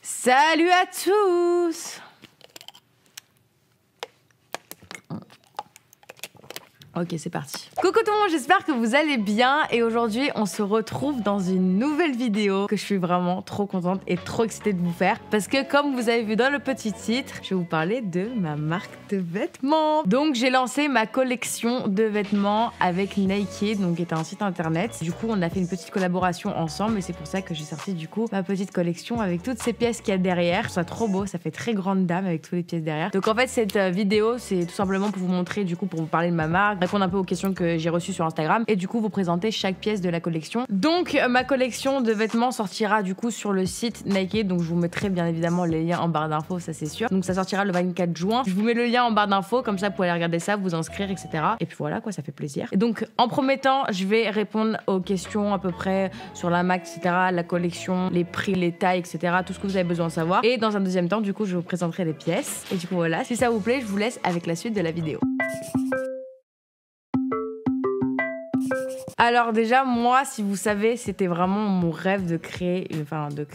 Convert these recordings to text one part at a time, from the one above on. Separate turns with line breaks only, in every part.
Salut à tous! Ok, c'est parti. Coucou tout le monde, j'espère que vous allez bien et aujourd'hui on se retrouve dans une nouvelle vidéo que je suis vraiment trop contente et trop excitée de vous faire parce que comme vous avez vu dans le petit titre, je vais vous parler de ma marque de vêtements. Donc j'ai lancé ma collection de vêtements avec Nike, donc qui est un site internet. Du coup on a fait une petite collaboration ensemble et c'est pour ça que j'ai sorti du coup ma petite collection avec toutes ces pièces qu'il y a derrière. Ça trop beau, ça fait très grande dame avec toutes les pièces derrière. Donc en fait cette vidéo c'est tout simplement pour vous montrer du coup, pour vous parler de ma marque, répondre un peu aux questions que j'ai reçues sur Instagram et du coup vous présenter chaque pièce de la collection. Donc ma collection de vêtements sortira du coup sur le site Nike, donc je vous mettrai bien évidemment les liens en barre d'infos, ça c'est sûr. Donc ça sortira le 24 juin. Je vous mets le lien en barre d'infos, comme ça vous pouvez aller regarder ça, vous inscrire, etc. Et puis voilà quoi, ça fait plaisir. Et donc en premier temps, je vais répondre aux questions à peu près sur la marque, etc., la collection, les prix, les tailles, etc., tout ce que vous avez besoin de savoir. Et dans un deuxième temps, du coup, je vous présenterai les pièces. Et du coup voilà, si ça vous plaît, je vous laisse avec la suite de la vidéo. Alors déjà, moi, si vous savez, c'était vraiment mon rêve de créer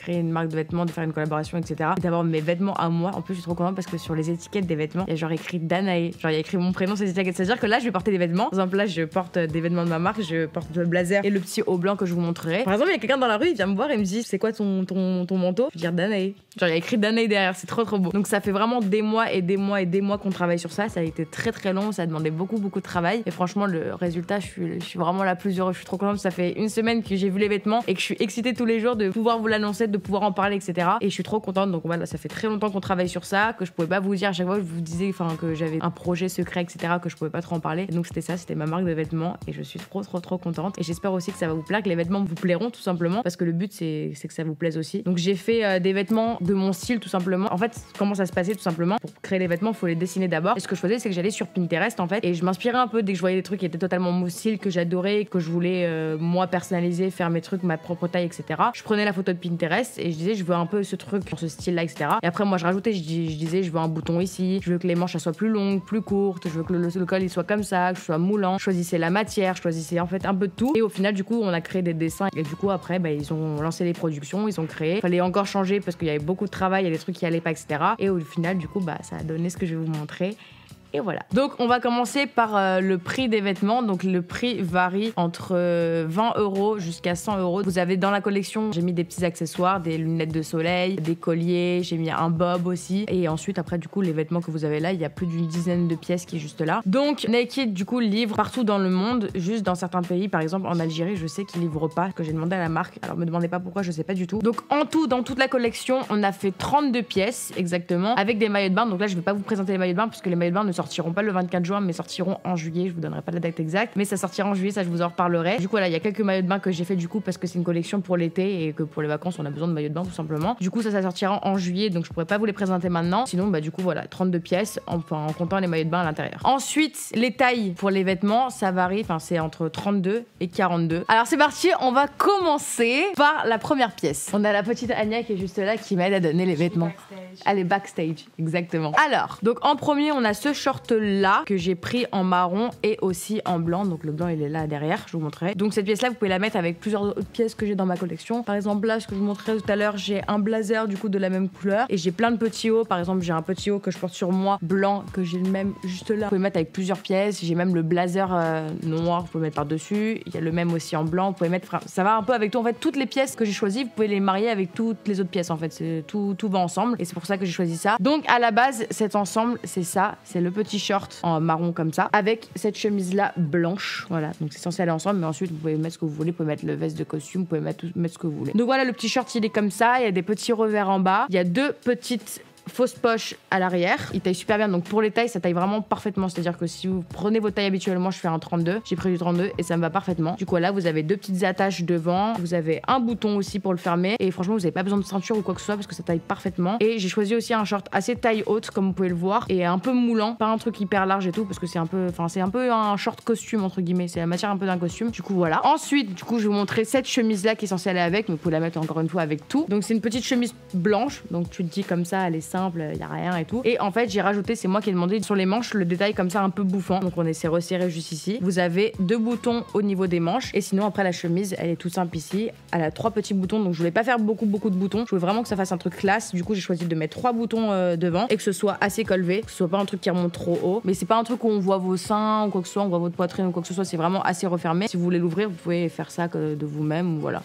une marque de vêtements, de faire une collaboration, etc. Et d'avoir mes vêtements à moi. En plus, je suis trop contente parce que sur les étiquettes des vêtements, il y a genre écrit Danae. Genre, il y a écrit mon prénom sur les étiquettes. C'est-à-dire que là, je vais porter des vêtements. Par exemple, là, je porte des vêtements de ma marque. Je porte le blazer et le petit haut blanc que je vous montrerai. Par exemple, il y a quelqu'un dans la rue, il vient me voir et me dit c'est quoi ton manteau? Je vais dire Danae. Genre, il y a écrit Danae derrière. C'est trop beau. Donc, ça fait vraiment des mois et des mois et des mois qu'on travaille sur ça. Ça a été très long. Ça a demandé beaucoup de travail. Et franchement, le résultat, je suis vraiment la plus heureuse. Je suis trop contente. Ça fait une semaine que j'ai vu les vêtements et que je suis excitée tous les jours de pouvoir vous l'annoncer, de pouvoir en parler, etc. Et je suis trop contente. Donc voilà, ça fait très longtemps qu'on travaille sur ça, que je pouvais pas vous dire à chaque fois que je vous disais que j'avais un projet secret, etc., que je pouvais pas trop en parler. Et donc c'était ça, c'était ma marque de vêtements et je suis trop contente. Et j'espère aussi que ça va vous plaire, que les vêtements vous plairont tout simplement parce que le but c'est que ça vous plaise aussi. Donc j'ai fait des vêtements de mon style tout simplement. En fait, comment ça se passait tout simplement? Pour créer les vêtements, il faut les dessiner d'abord. Et ce que je faisais, c'est que j'allais sur Pinterest en fait et je m'inspirais un peu dès que je voyais des trucs qui étaient totalement mon style, que j'adorais, que je voulais moi personnaliser, faire mes trucs, ma propre taille, etc. Je prenais la photo de Pinterest et je disais je veux un peu ce truc, ce style-là, etc. Et après moi je rajoutais, je disais je veux un bouton ici, je veux que les manches elles soient plus longues, plus courtes, je veux que le col il soit comme ça, que je sois moulant. Je choisissais la matière, je choisissais en fait un peu de tout. Et au final du coup on a créé des dessins et du coup après ils ont lancé les productions, ils ont créé. Fallait encore changer parce qu'il y avait beaucoup de travail, il y a des trucs qui allaient pas, etc. Et au final du coup ça a donné ce que je vais vous montrer. Et voilà. Donc on va commencer par le prix des vêtements. Donc le prix varie entre 20 € jusqu'à 100 €. Vous avez dans la collection, j'ai mis des petits accessoires, des lunettes de soleil, des colliers, j'ai mis un bob aussi. Et ensuite après du coup les vêtements que vous avez là, il y a plus d'une dizaine de pièces qui est juste là. Donc Nike du coup livre partout dans le monde, juste dans certains pays. Par exemple en Algérie, je sais qu'ils livrent pas, que j'ai demandé à la marque. Alors me demandez pas pourquoi, je sais pas du tout. Donc en tout, dans toute la collection, on a fait 32 pièces exactement, avec des maillots de bain. Donc là je vais pas vous présenter les maillots de bain parce que les maillots de bain ne sortiront pas le 24 juin mais sortiront en juillet, je vous donnerai pas la date exacte mais ça sortira en juillet, ça je vous en reparlerai. Du coup là il y a quelques maillots de bain que j'ai fait du coup parce que c'est une collection pour l'été et que pour les vacances on a besoin de maillots de bain tout simplement. Du coup ça sortira en juillet donc je pourrais pas vous les présenter maintenant, sinon du coup voilà 32 pièces en comptant les maillots de bain à l'intérieur. Ensuite les tailles pour les vêtements ça varie, c'est entre 32 et 42. Alors c'est parti, on va commencer par la première pièce. On a la petite Anya qui est juste là qui m'aide à donner les vêtements. Elle est backstage, exactement. Alors, donc en premier, on a ce short-là que j'ai pris en marron et aussi en blanc. Donc le blanc, il est là derrière, je vous montrerai. Donc cette pièce-là, vous pouvez la mettre avec plusieurs autres pièces que j'ai dans ma collection. Par exemple, là, ce que je vous montrais tout à l'heure, j'ai un blazer du coup de la même couleur et j'ai plein de petits hauts. Par exemple, j'ai un petit haut que je porte sur moi, blanc, que j'ai le même juste là. Vous pouvez mettre avec plusieurs pièces. J'ai même le blazer noir, vous pouvez mettre par-dessus. Il y a le même aussi en blanc. Vous pouvez mettre, ça va un peu avec tout. En fait, toutes les pièces que j'ai choisies, vous pouvez les marier avec toutes les autres pièces. En fait, tout va ensemble et c'est pour ça que j'ai choisi ça. Donc à la base cet ensemble c'est ça, c'est le petit short en marron comme ça avec cette chemise là blanche, voilà, donc c'est censé aller ensemble mais ensuite vous pouvez mettre ce que vous voulez, vous pouvez mettre le veste de costume, vous pouvez mettre ce que vous voulez. Donc voilà, le petit short il est comme ça, il y a des petits revers en bas, il y a deux petites fausse poche à l'arrière. Il taille super bien, donc pour les tailles ça taille vraiment parfaitement, c'est à dire que si vous prenez vos tailles habituellement, je fais un 32, j'ai pris du 32 et ça me va parfaitement. Du coup là vous avez deux petites attaches devant, vous avez un bouton aussi pour le fermer et franchement vous n'avez pas besoin de ceinture ou quoi que ce soit parce que ça taille parfaitement. Et j'ai choisi aussi un short assez taille haute comme vous pouvez le voir et un peu moulant, pas un truc hyper large et tout parce que c'est un peu un short costume entre guillemets, c'est la matière un peu d'un costume. Du coup voilà. Ensuite du coup je vais vous montrer cette chemise là qui est censée aller avec, mais vous pouvez la mettre encore une fois avec tout. Donc c'est une petite chemise blanche, donc tu te dis comme ça elle est simple simple, il y a rien et tout. Et en fait, j'ai rajouté, c'est moi qui ai demandé sur les manches le détail comme ça un peu bouffant. Donc on essaie resserré juste ici. Vous avez 2 boutons au niveau des manches et sinon après la chemise, elle est toute simple ici. Elle a 3 petits boutons, donc je voulais pas faire beaucoup de boutons. Je voulais vraiment que ça fasse un truc classe. Du coup, j'ai choisi de mettre 3 boutons devant et que ce soit assez colvé, que ce soit pas un truc qui remonte trop haut. Mais c'est pas un truc où on voit vos seins ou quoi que ce soit, on voit votre poitrine ou quoi que ce soit. C'est vraiment assez refermé. Si vous voulez l'ouvrir, vous pouvez faire ça de vous-même. Voilà.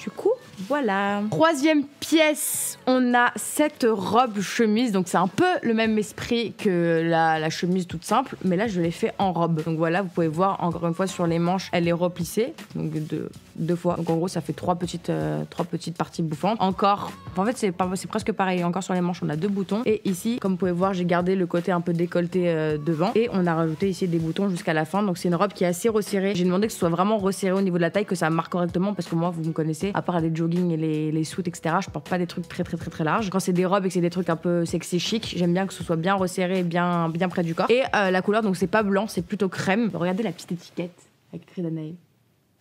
Du coup, voilà. Troisième pièce, on a cette robe chemise. Donc c'est un peu le même esprit que la chemise toute simple, mais là je l'ai fait en robe. Donc voilà, vous pouvez voir encore une fois sur les manches, elle est replissée, donc deux fois. Donc en gros, ça fait 3 petites parties bouffantes. Encore, en fait c'est presque pareil. Encore sur les manches, on a 2 boutons. Et ici, comme vous pouvez voir, j'ai gardé le côté un peu décolleté devant. Et on a rajouté ici des boutons jusqu'à la fin. Donc c'est une robe qui est assez resserrée. J'ai demandé que ce soit vraiment resserré au niveau de la taille, que ça marque correctement, parce que moi, vous me connaissez, à part les jogging et les suits, etc., je porte pas des trucs très larges. Quand c'est des robes et que c'est des trucs un peu sexy chic, j'aime bien que ce soit bien resserré et bien près du corps. Et la couleur, donc c'est pas blanc, c'est plutôt crème. Regardez la petite étiquette avec écrit Danae.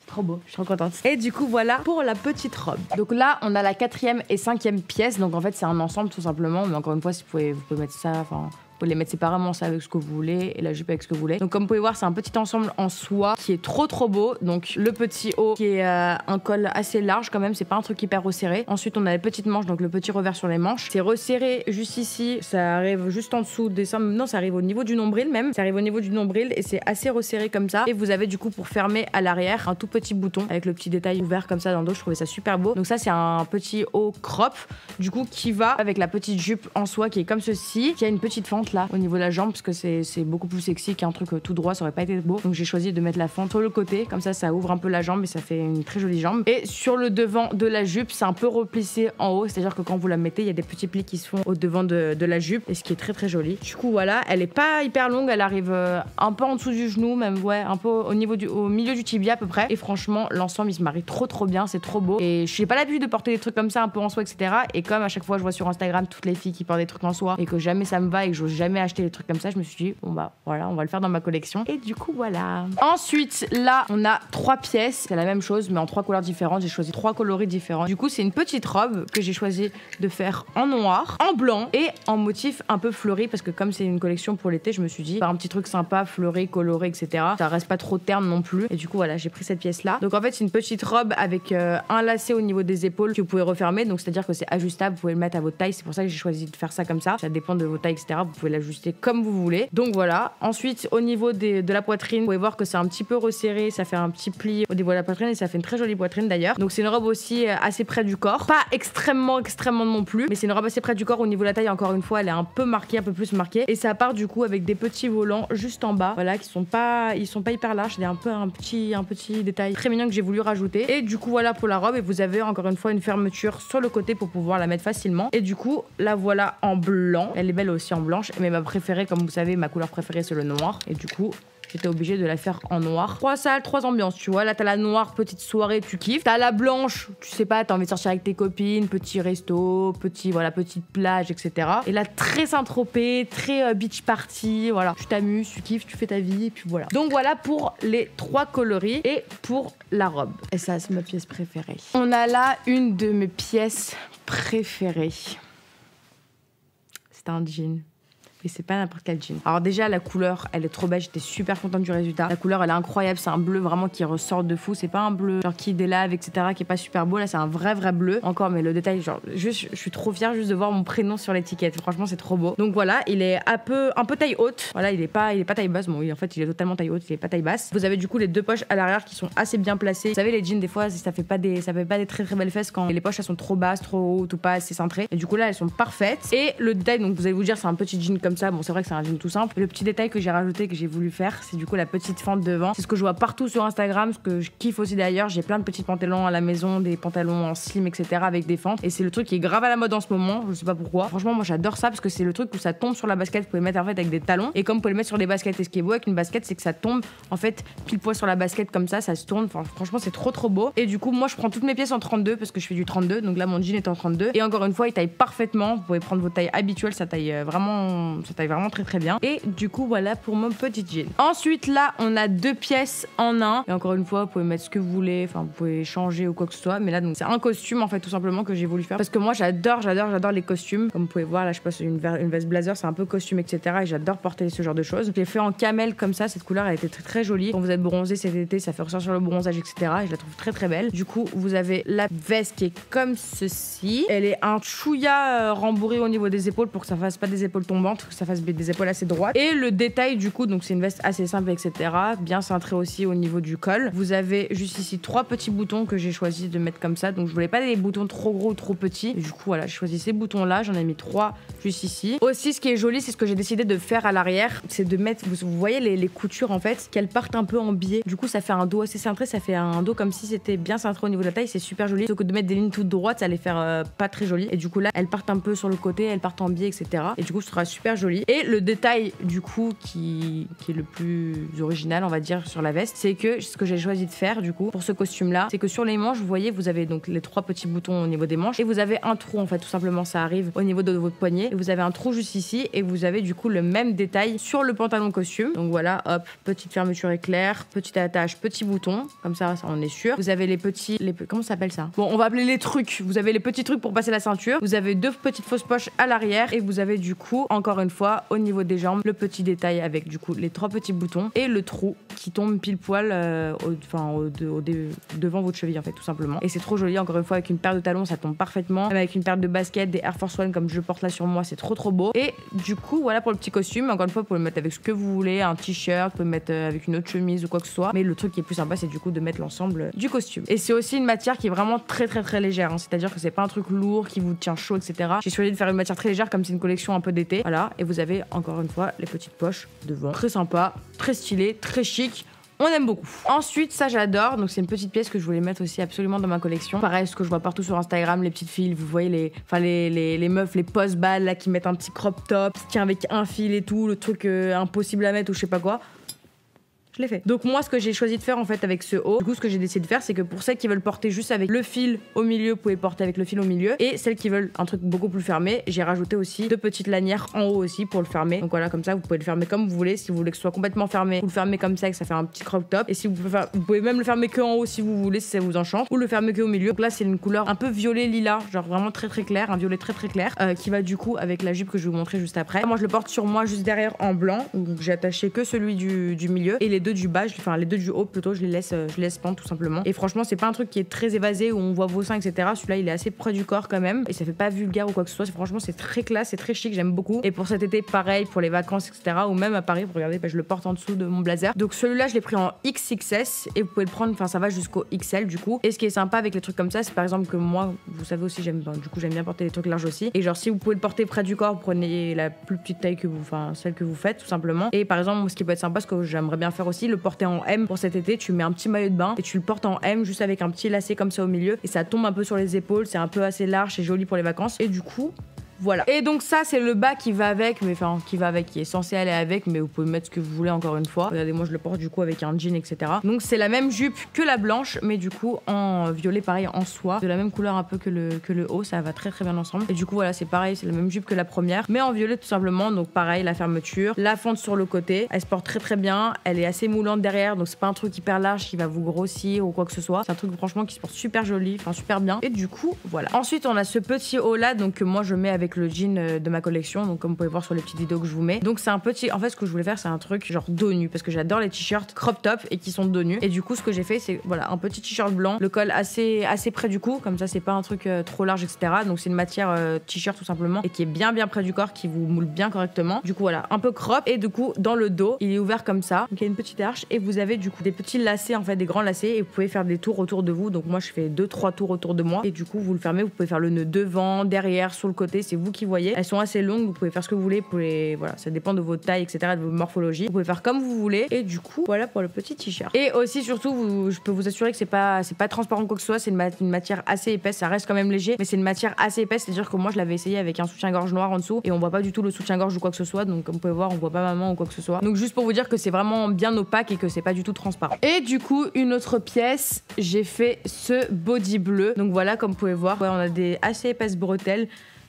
Trop beau, je suis trop contente. Et du coup, voilà pour la petite robe. Donc là, on a la 4e et 5e pièce. Donc en fait, c'est un ensemble tout simplement. Mais encore une fois, si vous pouvez mettre ça, enfin, vous pouvez les mettre séparément, ça avec ce que vous voulez, et la jupe avec ce que vous voulez. Donc comme vous pouvez voir, c'est un petit ensemble en soie qui est trop beau. Donc le petit haut qui est un col assez large quand même, c'est pas un truc hyper resserré. Ensuite, on a les petites manches, donc le petit revers sur les manches. C'est resserré juste ici, ça arrive juste en dessous des seins. Non, ça arrive au niveau du nombril même. Ça arrive au niveau du nombril et c'est assez resserré comme ça. Et vous avez du coup pour fermer à l'arrière un tout petit bouton avec le petit détail ouvert comme ça dans le dos. Je trouvais ça super beau. Donc ça, c'est un petit haut crop du coup qui va avec la petite jupe en soie qui est comme ceci, qui a une petite fente là au niveau de la jambe parce que c'est beaucoup plus sexy qu'un truc tout droit, ça aurait pas été beau. Donc j'ai choisi de mettre la fente sur le côté, comme ça ouvre un peu la jambe et ça fait une très jolie jambe. Et sur le devant de la jupe, c'est un peu replissé en haut, c'est-à-dire que quand vous la mettez, il y a des petits plis qui se font au devant de la jupe et ce qui est très joli. Du coup voilà, elle est pas hyper longue, elle arrive un peu en dessous du genou, même ouais, un peu au milieu du tibia à peu près. Et franchement, l'ensemble il se marie trop bien, c'est trop beau. Et je n'ai pas l'habitude de porter des trucs comme ça un peu en soie, etc. Et comme à chaque fois je vois sur Instagram toutes les filles qui portent des trucs en soie et que jamais ça me va et que j'ose jamais acheter des trucs comme ça, je me suis dit bon bah voilà, on va le faire dans ma collection. Et du coup voilà. Ensuite là on a 3 pièces, c'est la même chose mais en 3 couleurs différentes. J'ai choisi 3 coloris différents. Du coup c'est une petite robe que j'ai choisi de faire en noir, en blanc et en motif un peu fleuri parce que comme c'est une collection pour l'été, je me suis dit faire un petit truc sympa, fleuri, coloré, etc. Ça reste pas trop terne non plus. Et du coup voilà, j'ai pris cette pièce là. Donc en fait c'est une petite robe avec un lacet au niveau des épaules que vous pouvez refermer. Donc c'est à dire que c'est ajustable, vous pouvez le mettre à votre taille. C'est pour ça que j'ai choisi de faire ça comme ça. Ça dépend de vos tailles, etc. Vous pouvez l'ajuster comme vous voulez. Donc voilà. Ensuite au niveau de la poitrine, vous pouvez voir que c'est un petit peu resserré. Ça fait un petit pli au niveau de la poitrine et ça fait une très jolie poitrine d'ailleurs. Donc c'est une robe aussi assez près du corps. Pas extrêmement non plus, mais c'est une robe assez près du corps. Au niveau de la taille, encore une fois, elle est un peu marquée, un peu plus marquée. Et ça part du coup avec des petits volants juste en bas. Voilà, ils sont pas hyper larges. C'est un petit détail très mignon que j'ai voulu rajouter. Et du coup voilà pour la robe. Et vous avez encore une fois une fermeture sur le côté pour pouvoir la mettre facilement. Et du coup la voilà en blanc. Elle est belle aussi en blanche. Mais ma préférée, comme vous savez, ma couleur préférée c'est le noir. Et du coup j'étais obligée de la faire en noir. 3 salles, 3 ambiances, tu vois. Là, t'as la noire, petite soirée, tu kiffes. T'as la blanche, tu sais pas, t'as envie de sortir avec tes copines, petit resto, petite plage, etc. Et là, très Saint-Tropez, très beach party, voilà. Tu t'amuses, tu kiffes, tu fais ta vie, et puis voilà. Donc voilà pour les 3 coloris et pour la robe. Et ça, c'est ma pièce préférée. On a là une de mes pièces préférées. C'est un jean. Et c'est pas n'importe quel jean. Alors déjà la couleur elle est trop belle, j'étais super contente du résultat. La couleur elle est incroyable, c'est un bleu vraiment qui ressort de fou. C'est pas un bleu genre qui délave etc qui est pas super beau. Là c'est un vrai bleu. Encore mais le détail genre juste je suis trop fière juste de voir mon prénom sur l'étiquette. Franchement c'est trop beau. Donc voilà il est un peu taille haute. Voilà il est pas taille basse. Bon oui en fait il est totalement taille haute, il est pas taille basse. Vous avez du coup les 2 poches à l'arrière qui sont assez bien placées. Vous savez les jeans des fois ça fait pas des très belles fesses quand les poches elles sont trop basses, trop hautes ou pas assez cintrées. Et du coup là elles sont parfaites. Et le détail donc vous allez vous dire c'est un petit jean comme ça. Bon c'est vrai que c'est un jean tout simple. Le petit détail que j'ai rajouté, que j'ai voulu faire, c'est du coup la petite fente devant. C'est ce que je vois partout sur Instagram, ce que je kiffe aussi d'ailleurs. J'ai plein de petits pantalons à la maison, des pantalons en slim, etc. avec des fentes. Et c'est le truc qui est grave à la mode en ce moment. Je sais pas pourquoi. Franchement, moi j'adore ça parce que c'est le truc où ça tombe sur la basket. Vous pouvez mettre en fait avec des talons. Et comme vous pouvez le mettre sur des baskets. Et ce qui est beau avec une basket, c'est que ça tombe en fait pile poil sur la basket comme ça se tourne. Enfin, franchement, c'est trop beau. Et du coup, moi je prends toutes mes pièces en 32 parce que je fais du 32. Donc là, mon jean est en 32. Et encore une fois, il taille parfaitement. Vous pouvez prendre vos tailles habituelles. Ça taille vraiment ça taille vraiment très très bien. Et du coup voilà pour mon petit jean. Ensuite là on a 2 pièces en un. Et encore une fois, vous pouvez mettre ce que vous voulez, enfin vous pouvez changer ou quoi que ce soit. Mais là donc c'est un costume en fait tout simplement que j'ai voulu faire. Parce que moi j'adore les costumes. Comme vous pouvez voir là je passe une veste blazer, c'est un peu costume etc. Et j'adore porter ce genre de choses. J'ai fait en camel comme ça, cette couleur elle était très très jolie. Quand vous êtes bronzé cet été, ça fait ressortir le bronzage etc. Et je la trouve très très belle. Du coup vous avez la veste qui est comme ceci. Elle est un chouïa rembourré au niveau des épaules pour que ça fasse pas des épaules tombantes, que ça fasse des épaules assez droites. Et le détail du coup, donc c'est une veste assez simple etc. Bien cintrée aussi au niveau du col. Vous avez juste ici 3 petits boutons que j'ai choisi de mettre comme ça. Donc je voulais pas des boutons trop gros ou trop petits. Et du coup voilà, j'ai choisi ces boutons là. J'en ai mis 3 juste ici. Aussi ce qui est joli, c'est ce que j'ai décidé de faire à l'arrière, c'est de mettre, vous voyez les coutures en fait, qu'elles partent un peu en biais. Du coup ça fait un dos assez cintré, ça fait un dos comme si c'était bien cintré au niveau de la taille. C'est super joli. Plutôt que de mettre des lignes toutes droites, ça allait faire pas très joli. Et du coup là, elles partent un peu sur le côté, elles partent en biais etc. Et du coup ce sera super joli. Et le détail du coup qui est le plus original on va dire sur la veste, c'est que ce que j'ai choisi de faire du coup pour ce costume là, c'est que sur les manches vous voyez vous avez donc les 3 petits boutons au niveau des manches et vous avez un trou en fait tout simplement, ça arrive au niveau de votre poignet et vous avez un trou juste ici et vous avez du coup le même détail sur le pantalon costume. Donc voilà, hop, petite fermeture éclair, petite attache, petit bouton, comme ça on est sûr. Vous avez les petits, comment ça s'appelle ça? Bon, on va appeler les trucs. Vous avez les petits trucs pour passer la ceinture. Vous avez 2 petites fausses poches à l'arrière et vous avez du coup encore une fois au niveau des jambes le petit détail avec du coup les 3 petits boutons et le trou qui tombe pile poil devant votre cheville en fait tout simplement. Et c'est trop joli, encore une fois avec une paire de talons ça tombe parfaitement, même avec une paire de baskets, des Air Force One comme je porte là sur moi, c'est trop beau. Et du coup voilà pour le petit costume, encore une fois vous pouvez le mettre avec ce que vous voulez, un t-shirt, vous pouvez le mettre avec une autre chemise ou quoi que ce soit, mais le truc qui est plus sympa c'est du coup de mettre l'ensemble du costume. Et c'est aussi une matière qui est vraiment très légère, hein. C'est-à-dire que c'est pas un truc lourd qui vous tient chaud etc. J'ai choisi de faire une matière très légère comme c'est une collection un peu d'été, voilà. Et vous avez encore une fois les petites poches devant, très sympa, très stylé, très chic. On aime beaucoup. Ensuite, ça j'adore, donc c'est une petite pièce que je voulais mettre aussi absolument dans ma collection. Pareil, ce que je vois partout sur Instagram, les petites filles, vous voyez les meufs, les post-balles là qui mettent un petit crop top, qui tient avec un fil et tout, le truc impossible à mettre ou je sais pas quoi. Je l'ai fait. Donc moi ce que j'ai choisi de faire en fait avec ce haut, du coup ce que j'ai décidé de faire c'est que pour celles qui veulent porter juste avec le fil au milieu, vous pouvez porter avec le fil au milieu, et celles qui veulent un truc beaucoup plus fermé, j'ai rajouté aussi 2 petites lanières en haut aussi pour le fermer. Donc voilà, comme ça vous pouvez le fermer comme vous voulez. Si vous voulez que ce soit complètement fermé, vous le fermez comme ça et que ça fait un petit crop top, et si vous pouvez même le fermer que en haut si vous voulez, si ça vous enchante, ou le fermer que au milieu. Donc là c'est une couleur un peu violet lilas, genre vraiment très clair, un violet très clair, qui va du coup avec la jupe que je vais vous montrer juste après. Moi je le porte sur moi juste derrière en blanc, donc j'ai attaché que celui du milieu, et les 2 du bas, enfin les 2 du haut plutôt, je les laisse pendre tout simplement. Et franchement c'est pas un truc qui est très évasé où on voit vos seins etc. Celui-là il est assez près du corps quand même et ça fait pas vulgaire ou quoi que ce soit. Franchement c'est très classe, c'est très chic, j'aime beaucoup. Et pour cet été pareil, pour les vacances etc. ou même à Paris, regardez, je le porte en dessous de mon blazer. Donc celui-là je l'ai pris en XXS et vous pouvez le prendre, enfin ça va jusqu'au XL du coup. Et ce qui est sympa avec les trucs comme ça, c'est par exemple que moi, vous savez aussi j'aime bien porter des trucs larges aussi. Et genre si vous pouvez le porter près du corps, prenez la plus petite taille que vous, enfin celle que vous faites tout simplement. Et par exemple ce qui peut être sympa, ce que j'aimerais bien faire aussi, le porter en M pour cet été. Tu mets un petit maillot de bain et tu le portes en M juste avec un petit lacet comme ça au milieu et ça tombe un peu sur les épaules, c'est un peu assez large, c'est joli pour les vacances et du coup voilà. Et donc ça c'est le bas qui va avec, mais enfin qui est censé aller avec, mais vous pouvez mettre ce que vous voulez encore une fois. Regardez, moi je le porte du coup avec un jean etc. Donc c'est la même jupe que la blanche, mais du coup en violet pareil en soie, de la même couleur un peu que le haut, ça va très bien ensemble. Et du coup voilà, c'est pareil, c'est la même jupe que la première, mais en violet tout simplement. Donc pareil, la fermeture, la fente sur le côté, elle se porte très bien, elle est assez moulante derrière, donc c'est pas un truc hyper large qui va vous grossir ou quoi que ce soit. C'est un truc franchement qui se porte super joli, enfin super bien. Et du coup voilà. Ensuite on a ce petit haut là, donc que moi je mets avec le jean de ma collection, donc comme vous pouvez voir sur les petites vidéos que je vous mets. Donc c'est un petit, en fait ce que je voulais faire c'est un truc genre dos nu, parce que j'adore les t-shirts crop top et qui sont dos nus. Et du coup ce que j'ai fait c'est voilà un petit t-shirt blanc, le col assez près du cou, comme ça c'est pas un truc trop large etc. Donc c'est une matière t-shirt tout simplement et qui est bien près du corps, qui vous moule bien correctement. Du coup voilà, un peu crop, et du coup dans le dos il est ouvert comme ça, donc il y a une petite arche et vous avez du coup des petits lacets en fait, des grands lacets, et vous pouvez faire des tours autour de vous. Donc moi je fais 2-3 tours autour de moi et du coup vous le fermez, vous pouvez faire le nœud devant, derrière, sur le côté, c'est vous qui voyez. Elles sont assez longues, vous pouvez faire ce que vous voulez, voilà, ça dépend de votre taille, etc., de vos morphologies. Vous pouvez faire comme vous voulez, et du coup, voilà pour le petit t-shirt. Et aussi, surtout, je peux vous assurer que c'est pas transparent quoi que ce soit, c'est une matière assez épaisse, ça reste quand même léger, mais c'est une matière assez épaisse, c'est-à-dire que moi je l'avais essayé avec un soutien-gorge noir en dessous, et on voit pas du tout le soutien-gorge ou quoi que ce soit, donc comme vous pouvez voir, on voit pas maman ou quoi que ce soit. Donc juste pour vous dire que c'est vraiment bien opaque et que c'est pas du tout transparent. Et du coup, une autre pièce, j'ai fait ce body bleu. Donc voilà, comme vous pouvez voir, ouais, on a des assez épaisses bretelles.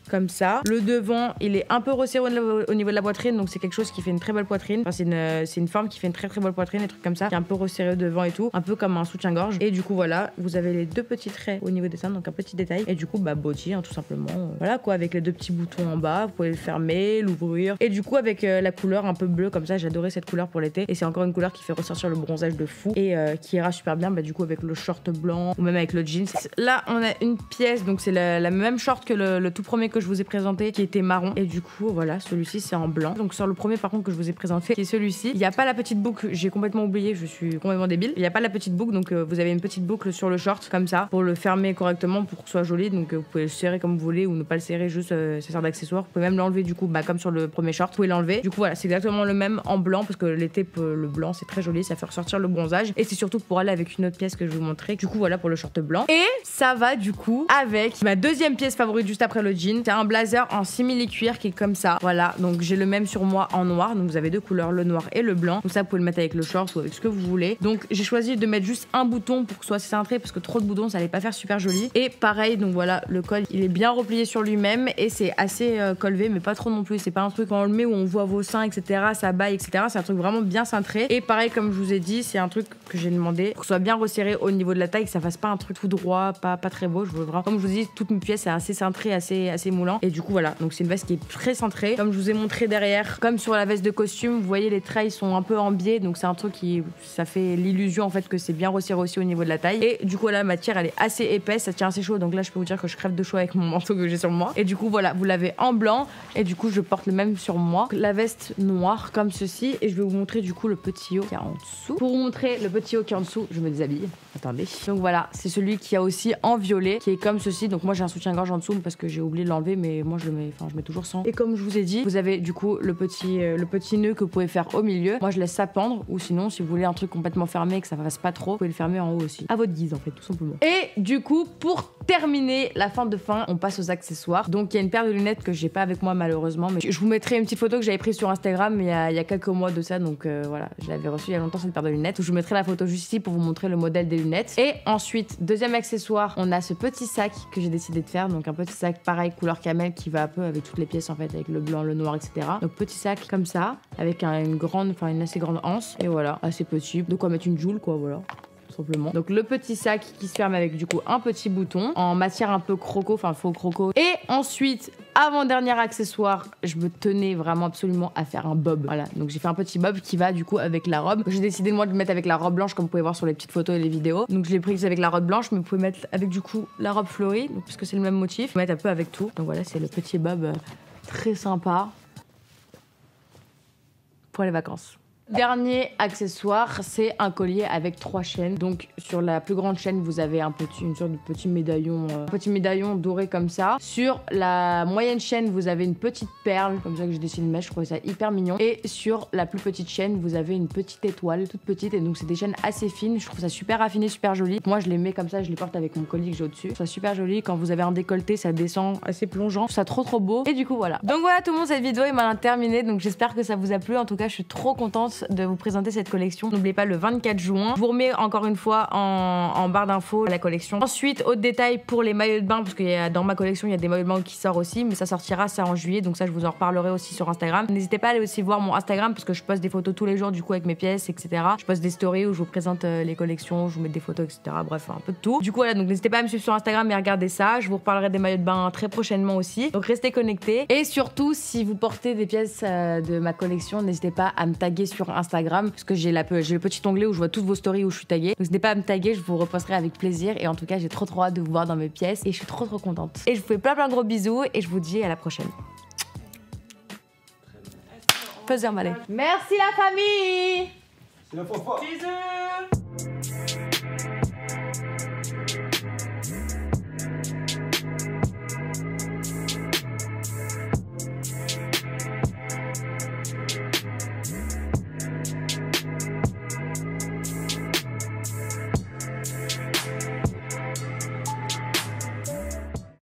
comme ça. Le devant, il est un peu resserré au niveau de la poitrine, donc c'est quelque chose qui fait une très belle poitrine. Enfin, c'est une forme qui fait une très belle poitrine, des trucs comme ça, qui est un peu resserré devant et tout, un peu comme un soutien-gorge. Et du coup, voilà, vous avez les 2 petits traits au niveau des seins, donc un petit détail. Et du coup, bah, body, hein, tout simplement. Voilà quoi, avec les 2 petits boutons en bas, vous pouvez le fermer, l'ouvrir. Et du coup, avec la couleur un peu bleue comme ça, j'adorais cette couleur pour l'été. Et c'est encore une couleur qui fait ressortir le bronzage de fou et qui ira super bien, bah, du coup, avec le short blanc ou même avec le jean. Là, on a une pièce, donc c'est la même short que le tout premier que je vous ai présenté, qui était marron. Et du coup, voilà, celui-ci, c'est en blanc. Donc sur le premier, par contre, que je vous ai présenté, qui est celui-ci, il n'y a pas la petite boucle. J'ai complètement oublié, je suis complètement débile. Il n'y a pas la petite boucle, donc vous avez une petite boucle sur le short, comme ça, pour le fermer correctement, pour que ce soit joli. Donc vous pouvez le serrer comme vous voulez ou ne pas le serrer, juste ça sert d'accessoire. Vous pouvez même l'enlever, du coup, bah, comme sur le premier short, vous pouvez l'enlever. Du coup, voilà, c'est exactement le même en blanc, parce que l'été, le blanc, c'est très joli, ça fait ressortir le bronzage. Et c'est surtout pour aller avec une autre pièce que je vais vous montrer. Du coup, voilà pour le short blanc. Et ça va, du coup, avec ma deuxième pièce favorite juste après le jean. C'est un blazer en simili-cuir qui est comme ça. Voilà, donc j'ai le même sur moi en noir. Donc vous avez 2 couleurs, le noir et le blanc. Donc ça, vous pouvez le mettre avec le short ou avec ce que vous voulez. Donc j'ai choisi de mettre juste un bouton pour que ce soit cintré, parce que trop de boutons, ça allait pas faire super joli. Et pareil, donc voilà, le col, il est bien replié sur lui-même et c'est assez colvé, mais pas trop non plus. C'est pas un truc quand on le met où on voit vos seins, etc. Ça baille, etc. C'est un truc vraiment bien cintré. Et pareil, comme je vous ai dit, c'est un truc que j'ai demandé pour que ce soit bien resserré au niveau de la taille, que ça fasse pas un truc tout droit, pas très beau. Je veux vraiment, comme je vous dis, toute mes pièce est assez cintrée, assez moulant. Et du coup, voilà, donc c'est une veste qui est très cintrée. Comme je vous ai montré derrière, comme sur la veste de costume, vous voyez, les traits sont un peu en biais, donc c'est un truc qui, ça fait l'illusion en fait que c'est bien resserré aussi au niveau de la taille. Et du coup, là, la matière, elle est assez épaisse, ça tient assez chaud. Donc là, je peux vous dire que je crève de chaud avec mon manteau que j'ai sur moi. Et du coup, voilà, vous l'avez en blanc. Et du coup, je porte le même sur moi. La veste noire, comme ceci. Et je vais vous montrer du coup le petit haut qui est en dessous. Pour vous montrer le petit haut qui est en dessous, je me déshabille. Attendez. Donc voilà, c'est celui qui a aussi en violet, qui est comme ceci. Donc moi, j'ai un soutien-gorge en dessous parce que j'ai oublié de l'enlever, mais moi, je mets toujours sans. Et comme je vous ai dit, vous avez du coup le petit nœud que vous pouvez faire au milieu. Moi, je laisse ça pendre, ou sinon, si vous voulez un truc complètement fermé et que ça fasse pas trop, vous pouvez le fermer en haut aussi. À votre guise, en fait, tout simplement. Et du coup, pour terminer la fin de fin, on passe aux accessoires. Donc il y a une paire de lunettes que j'ai pas avec moi malheureusement, mais je vous mettrai une petite photo que j'avais prise sur Instagram il y a quelques mois de ça, donc voilà, je l'avais reçue il y a longtemps cette paire de lunettes. Je vous mettrai la photo juste ici pour vous montrer le modèle des lunettes. Et ensuite, deuxième accessoire, on a ce petit sac que j'ai décidé de faire, donc un petit sac pareil couleur camel qui va un peu avec toutes les pièces en fait, avec le blanc, le noir, etc. Donc petit sac comme ça, avec une assez grande anse, et voilà, assez petit, de quoi mettre une joule quoi, voilà. Simplement. Donc le petit sac qui se ferme avec du coup un petit bouton en matière un peu croco, enfin faux croco. Et ensuite, avant-dernier accessoire, je me tenais vraiment absolument à faire un bob. Voilà, donc j'ai fait un petit bob qui va du coup avec la robe. J'ai décidé moi de le mettre avec la robe blanche comme vous pouvez voir sur les petites photos et les vidéos. Donc je l'ai prise avec la robe blanche, mais vous pouvez mettre avec du coup la robe fleurie, donc, puisque c'est le même motif. Vous pouvez mettre un peu avec tout. Donc voilà, c'est le petit bob très sympa pour les vacances. Dernier accessoire, c'est un collier avec 3 chaînes. Donc sur la plus grande chaîne, vous avez une sorte de petit médaillon doré comme ça. Sur la moyenne chaîne, vous avez une petite perle, comme ça que j'ai décidé de mettre, je trouvais ça hyper mignon. Et sur la plus petite chaîne, vous avez une petite étoile, toute petite, et donc c'est des chaînes assez fines. Je trouve ça super raffiné, super joli. Moi je les mets comme ça, je les porte avec mon collier que j'ai au-dessus. Je trouve ça super joli. Quand vous avez un décolleté, ça descend assez plongeant. Je trouve ça trop beau. Et du coup voilà. Donc voilà tout le monde, cette vidéo est maintenant terminée. Donc j'espère que ça vous a plu. En tout cas, je suis trop contente de vous présenter cette collection. N'oubliez pas le 24 juin. Je vous remets encore une fois en barre d'infos la collection. Ensuite, autre détail pour les maillots de bain, parce que dans ma collection, il y a des maillots de bain qui sortent aussi, mais ça sortira ça en juillet, donc ça je vous en reparlerai aussi sur Instagram. N'hésitez pas à aller aussi voir mon Instagram, parce que je poste des photos tous les jours du coup avec mes pièces, etc. Je poste des stories où je vous présente les collections, je vous mets des photos, etc. Bref, un peu de tout. Du coup voilà, donc n'hésitez pas à me suivre sur Instagram et à regarder ça. Je vous reparlerai des maillots de bain très prochainement aussi. Donc restez connectés. Et surtout, si vous portez des pièces de ma collection, n'hésitez pas à me taguer sur Instagram, parce que j'ai le petit onglet où je vois toutes vos stories où je suis taguée. Donc n'hésitez pas à me taguer, je vous reposterai avec plaisir. Et en tout cas, j'ai trop hâte de vous voir dans mes pièces et je suis trop contente. Et je vous fais plein de gros bisous et je vous dis à la prochaine. Merci la famille.
C'est la fois. Bisous.